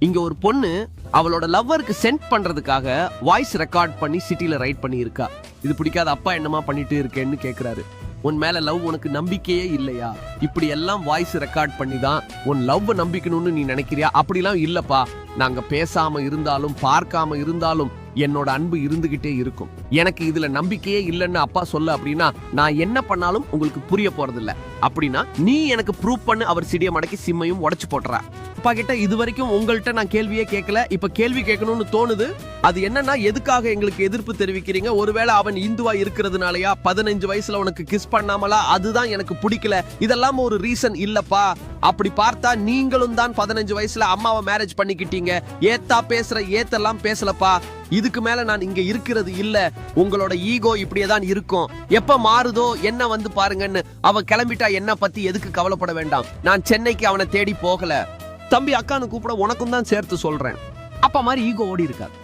இங்க ஒரு பொண்ணு அவளோட லவ்வருக்கு சென்ட் பண்றதுக்காக வாய்ஸ் ரெக்கார்ட் பண்ணி சிட்டில ரைட் பண்ணி இருக்கா. இது பிடிக்காத அப்பா என்னமா பண்ணிட்டு இருக்கேன்னு கேக்குறாரு. உன் மேல லவ் உனக்கு நம்பிக்கையே இல்லையா? இப்படி எல்லாம் வாய்ஸ் ரெக்கார்ட் பண்ணி தான் உன் லவ் நம்பிக்கணும்னு நீ நினைக்கிறியா? அப்படிலாம் இல்லப்பா. நாங்க பேசாம இருந்தாலும் பார்க்காம இருந்தாலும் என்னோட அன்பு இருந்துகிட்டே இருக்கும். எனக்கு இதுல நம்பிக்கையே இல்லைன்னு அப்பா சொல்ல அப்படின்னா நான் என்ன பண்ணாலும் உங்களுக்கு புரிய போறது இல்ல. அப்படின்னா நீ எனக்கு ப்ரூவ் பண்ணு. அவர் சிடிய மடக்கி சிம்மையும் உடைச்சு போட்டுறா. அப்பா கிட்ட இது வரைக்கும் உங்கள்கிட்ட நான் கேள்வியே கேட்கல, இப்ப கேள்வி கேட்கணும்னு தோணுது. அது என்னன்னா, எதுக்காக எங்களுக்கு எதிர்ப்பு தெரிவிக்கிறீங்க? ஒருவேளை அவன் இந்துவா இருக்கிறதுனாலயா? 15 வயசுல உனக்கு கிஸ் பண்ணாமலா? அதுதான் எனக்கு பிடிக்கல. இதெல்லாம் ஒரு ரீசன் இல்லப்பா. அப்படி பார்த்தா நீங்களும் தான் 15 வயசுல அம்மாவை மேரேஜ் பண்ணிக்கிட்டீங்க. ஏத்தா பேசுற ஏத்தெல்லாம் பேசலப்பா. இதுக்கு மேல நான் இங்க இருக்கிறது இல்ல. உங்களோட ஈகோ இப்படியே தான் இருக்கும். எப்ப மாறுதோ என்ன வந்து பாருங்கன்னு. அவன் கிளம்பிட்டா என்ன பத்தி எதுக்கு கவலைப்பட வேண்டாம். நான் சென்னைக்கு அவனை தேடி போகல. தம்பி அக்கான்னு கூப்பிட உனக்கும் தான் சேர்த்து சொல்றேன். அப்பா மாதிரி ஈகோ ஓடி இருக்காது.